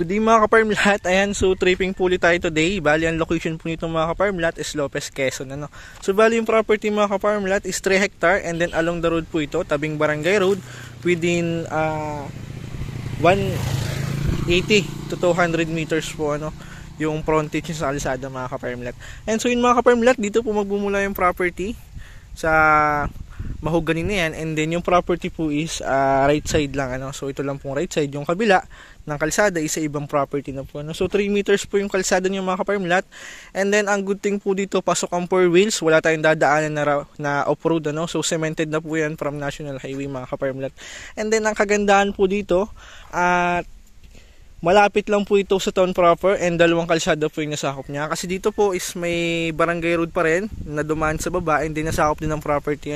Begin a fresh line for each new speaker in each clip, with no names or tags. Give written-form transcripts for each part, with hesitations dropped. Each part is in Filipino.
Good day mga ka-farm lahat. Ayan, so tripping po ulit tayo today. Bali, ang location po nito mga ka-farm lahat is Lopez, Quezon. So bali, yung property mga ka-farm lahat is 3 hectare and then along the road po ito, tabing barangay road within 180 to 200 meters po yung frontage sa kalsada mga ka-farm lahat. And so yun mga ka-farm lahat, dito po magbumula yung property sa mahogany na yan, and then yung property po is right side lang so ito lang pong right side, yung kabila ng kalsada is sa ibang property na po so 3 meters po yung kalsada niyo mga ka-farm lot, and then ang good thing po dito, pasok ang 4 wheels, wala tayong dadaanan na off-road so cemented na po yan from National Highway mga ka-farm lot. And then ang kagandahan po dito malapit lang po ito sa town proper, and dalawang kalsada po yung nasakop niya. Kasi dito po is may barangay road pa rin na dumaan sa baba, and then nasakop din ng property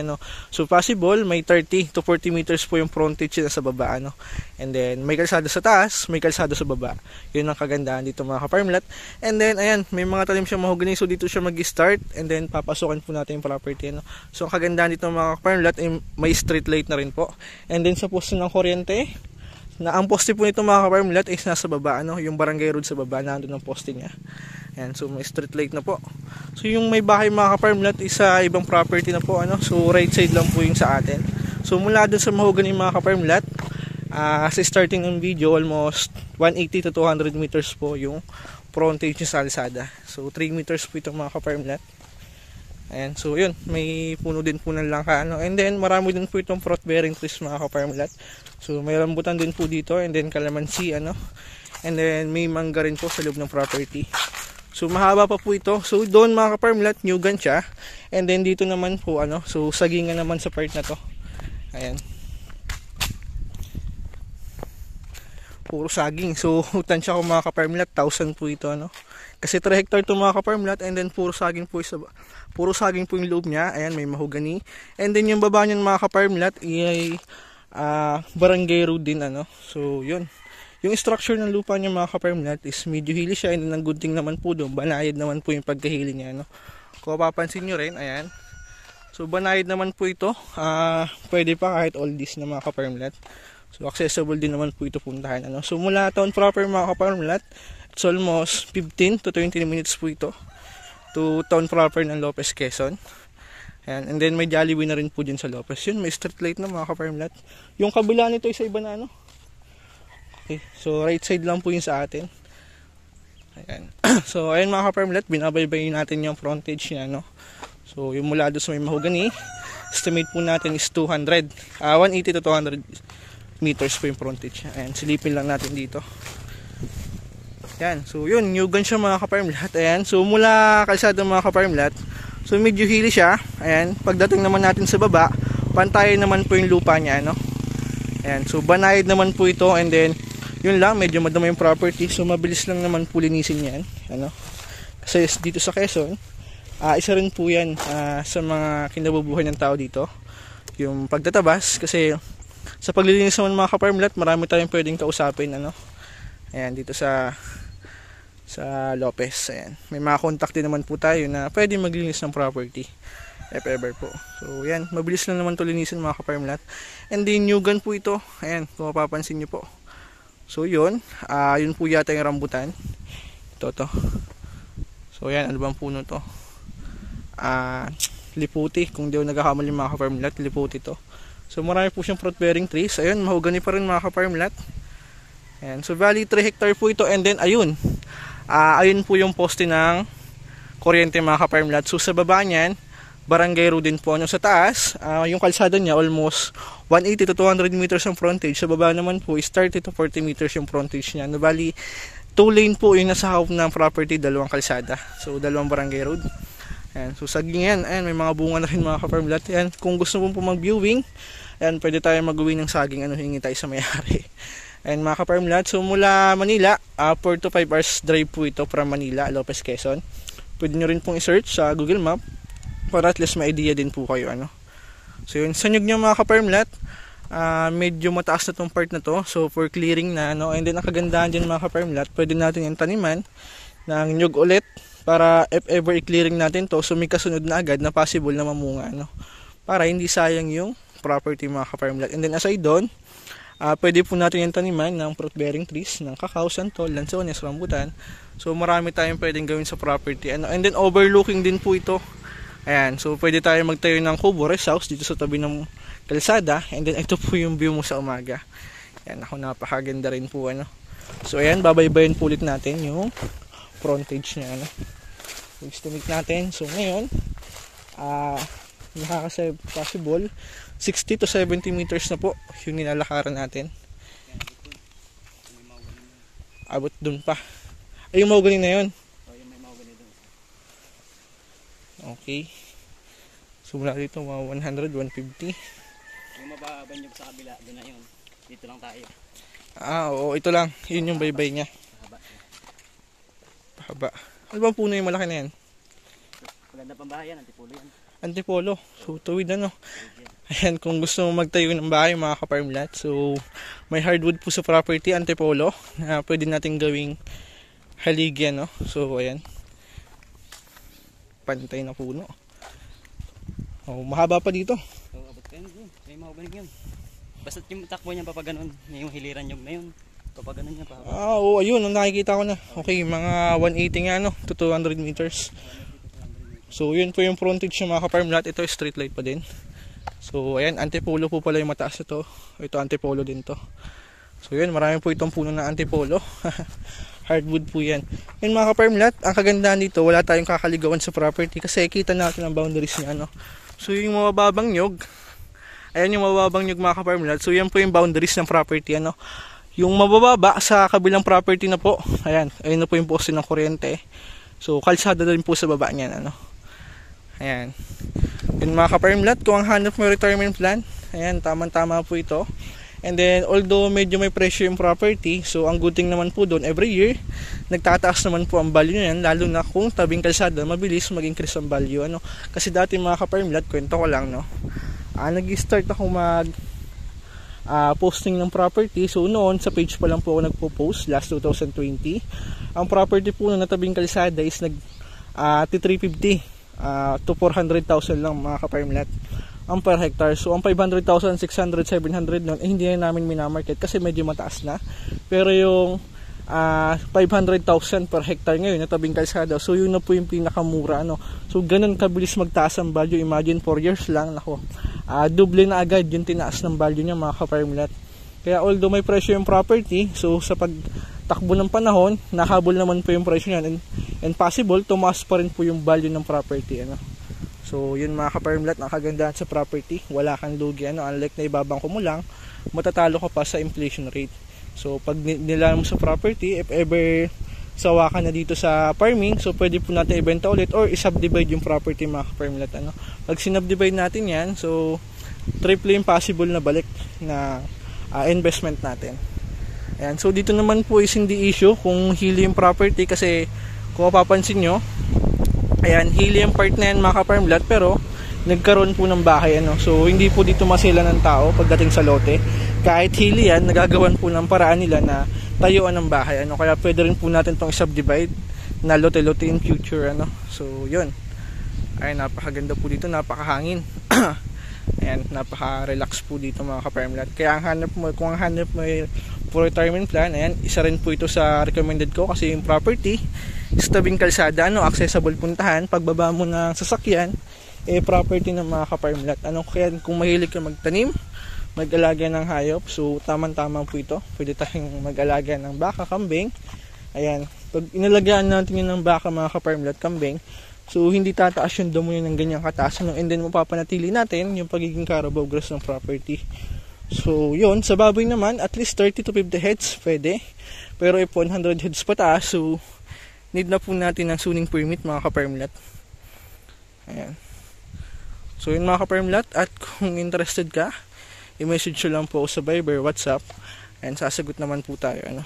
So possible may 30 to 40 meters po yung frontage na sa baba And then may kalsada sa taas, may kalsada sa baba. Yun ang kagandahan dito mga ka-farm lot. And then ayan, may mga talim siya mahogany, so dito siya mag-start, and then papasokan po natin yung property So ang kagandahan dito mga ka-farm lot ay may street light na rin po. And then sa poste ng kuryente, na ang poste po nito mga ka-farm lot is nasa baba yung barangay road sa baba, nandun ang poste niya. Ayan, so may street light na po. So yung may bahay mga ka-farm lot is sa ibang property na po so right side lang po yung sa atin. So mula dun sa mahogany mga ka-farm lot, sa starting ng video, almost 180 to 200 meters po yung frontage niya sa kalsada. So 3 meters po ito mga ka-farm lot. Ayan, so yun, may puno din po ng langka and then marami din po itong fruit bearing trees mga ka-farm lot. So may rambutan din po dito, and then calamansi and then may mangga rin po sa loob ng property. So mahaba pa po ito. So doon mga ka-farm lot, nyugan siya, and then dito naman po so sagingan naman sa part na to. Ayan, puro saging. So tansya ko mga ka-farm lot, 1,000 po ito kasi 3 hectare to mga ka-farm lot, and then puro saging po yung loob niya. Ayan, may mahogany, and then yung baba niyan mga ka-farm lot ay barangay road din so yun, yung structure ng lupa niya mga ka-farm lot is medyo hilly siya, and then ang good thing naman po doon, banayad naman po yung pagkahili niya kung mapapansin nyo rin. Ayan, so banayad naman po ito, pwede pa kahit all this na mga ka-farm lot. So accessible din naman po ito puntahan so mula town proper mga ka-farm lot, it's almost 15 to 20 minutes po ito to town proper ng Lopez, Quezon. Ayan, and then may Jollibee na rin po dyan sa Lopez. Yun, may street light na mga ka-farm lot. Yung kabila nito ay sa iba na Okay, so right side lang po yung sa atin. Ayan. So ayan mga ka-farm lot, binabaybayin natin yung frontage niya So yung mula doon sa may mahogany, estimate po natin is 180 to 200 meters po yung frontage niya. Ayan, silipin lang natin dito. Ayan, so yun, nyugan siya mga ka-farm lot. Ayan, so mula kalsada mga ka-farm lot, so medyo hilly siya. Ayan, pagdating naman natin sa baba, pantayin naman po yung lupa niya Ayan, so banayad naman po ito, and then yun lang, medyo madama yung property, so mabilis lang naman po linisin yan kasi dito sa Quezon, isa rin po yan sa mga kinabubuhay ng tao dito, yung pagtatabas. Kasi sa paglilinis naman mga ka-farm lot, marami tayong pwedeng kausapin ayan, dito sa Lopez. Ayan, may mga contact din naman po tayo na pwede maglinis ng property if ever po. So yan, mabilis lang naman to linisin mga ka-farm lot, and then nyugan po ito. Ayan, kung mapapansin nyo po. So yun, yun po yata yung rambutan. Ito. So yan, ano bang puno to? Liputi, kung di ako nagkakamali mga ka-farm lot, liputi to. So marami po siyang fruit bearing trees. Ayun, mahogany pa rin mga ka-farm lot. Ayan, so bali 3 hectare po ito, and then ayun po yung poste ng kuryente mga ka-farm lot. So sa baba niyan, barangay road din po sa taas, yung kalsada niya almost 180 to 200 meters ang frontage. Sa baba naman po is 30 to 40 meters yung frontage niya. Bali 2 lane po yung nasa hawak ng property, dalawang kalsada. So dalawang barangay road. Ayan, so saging yan. Ayan, may mga bunga na rin mga ka-farm lot. Ayan, kung gusto mo po mag-viewing, ayan, pwede tayo mag-uwi ng saging, hingi tayo sa may-ari. Ayan mga ka-farm lot, so mula Manila, 4 to 5 hours drive po ito from Manila, Lopez, Quezon. Pwede nyo rin pong i-search sa Google Map para at least may idea din po kayo So yun, sa nyug nyo mga ka-farm lot, medyo mataas na tong part na to, so for clearing na and then ang kagandahan din mga ka-farm lot, pwede natin yung taniman ng nyug ulit para if ever i-clearing natin to, so may kasunod na agad na possible na mamunga para hindi sayang yung property mga ka-farm lot. And then aside doon, Pwede po natin yung taniman ng fruit bearing trees, ng kakao, santol, lansones, rambutan. So marami tayong pwedeng gawin sa property. And then overlooking din po ito. Ayan, so pwede tayo magtayo ng kubo, rest house dito sa tabi ng kalsada. And then ito po yung view mo sa umaga. Ayan, ako napakaganda rin po ano. So ayan, babaybayin po ulit natin yung frontage niya ano. So estimate natin. So ngayon, nakakasave possible 60 to 70 meters na po yung nilalakaran natin. Abot dun pa. Ay, yung mahogany na yun.
Yung may mahogany dun.
Okay. So mula dito mga 100, 150.
Yung mababan yung sa kabila, doon na yun. Dito lang tayo.
Oo, ito lang. Yun yung baybay niya.
Pahaba.
Pahaba. Ano bang puno yung malaki na yan?
Maganda pang bahay yan, antipolo yan.
Antipolo. So tuwid ano. Ayan, kung gusto mo magtayo ng bahay mga ka-farmlat. So may hardwood po sa property, antipolo. Na pwede natin gawing haligi no. So ayan. Pantay na puno. Oh, mahaba pa dito.
So abot ka yun. May mahogany yun. Basta yung takbo niya papaganon. Yung hiliran yung na yun. Papaganon niya pa.
Oo, ayun. Nakikita ko na. Okay, mga 180 nga no. To 200 meters. So yun po yung frontage ng mga ka-farmlat. Ito street light pa din. So ayan, antipolo po pala yung mataas ito. Ito antipolo din to. So yun, marami po itong puno ng antipolo. Hardwood po yan. Yun mga ka-farmlat, ang kagandahan dito, wala tayong kakaligawan sa property kasi kita natin ang boundaries niya ano. So yung mababang nyog, ayan yung mababang nyog mga ka-farmlat. So yan po yung boundaries ng property ano. Yung mabababa sa kabilang property na po, ayan, ayun na po yung poste ng kuryente. So kalsada din po sa baba niyan ano. Ayan. Yun mga ka-farmlat, kung ang hanap mo retirement plan, ayan, tamang-tama po ito. And then, although medyo may presyo yung property, so ang good thing naman po doon, every year, nagtataas naman po ang value niyan, lalo na kung tabing kalsada, mabilis mag-increase ang value. Ano? Kasi dati mga ka-farmlat, kwento ko lang, no? Nag-start ako posting ng property. So noon, sa page pa lang po ako nagpo-post, last 2020. Ang property po na tabing kalsada is 350 to 400,000 lang mga ka-farmlat ang per hectare. So ang 500,000, 600, 700 nun, hindi na namin minamarket kasi medyo mataas na. Pero yung 500,000 per hectare ngayon na tabing kalsada, so yun na po yung pinakamura ano. So ganun kabilis magtaas ang value. Imagine 4 years lang, nako, double na agad yung tinaas ng value niya mga ka-farmlat. Kaya although may presyo yung property, so sa pagtakbo ng panahon, nahabol naman po yung presyo niyan, and possible tumaas pa rin po yung value ng property ano. So yun mga ka-farmlat, ang kagandahan sa property, wala kang lugi ano, unlike na ibabangko mo lang, matatalo ka pa sa inflation rate. So pag nilaman mo sa property, if ever sawa ka na dito sa farming, so pwede po natin ibenta ulit or i-subdivide yung property mga ka-farmlat ano. Pag sinubdivide natin yan, so triple yung possible na balik na investment natin. Ayan, so dito naman po is hindi issue kung hili yung property kasi kung mapapansin nyo, ayan, hili yung part na yan mga ka-farmlat, pero nagkaroon po ng bahay ano. So hindi po dito masila ng tao pagdating sa lote. Kahit hili yan, nagagawan po ng paraan nila na tayuan ng bahay ano. Kaya pwede rin po natin itong subdivide na lote-lote in future ano. So yun. Ay, napakaganda po dito, napakahangin. Ayan, napaka-relax po dito mga ka-farmlat. Kaya ang hanap mo, kung ang hanap mo for retirement plan, ayan, isa rin po ito sa recommended ko kasi yung property is tabing kalsada, ano, accessible puntahan, pagbaba mo ng sasakyan, property ng mga ka-farmlat. Ano, kaya kung mahilig ka magtanim, mag-alaga ng hayop, so tamang-tama po ito. Pwede tayong mag-alaga ng baka, kambing. Ayan, pag inalagaan natin yun ng baka mga ka-farmlat, kambing, so hindi tataas yung damo yun ng ganyang kataas, ano? And then mapapanatili natin yung pagiging carabao grass ng property. So yun, sa baboy naman at least 30 to 50 heads pwede. Pero if 100 heads pataas, so need na po natin ng suning permit mga ka-farmlat. Ayan. So yun mga ka-farmlat, at kung interested ka, i-message nyo lang po sa Viber, WhatsApp, and sasagot naman po tayo ano.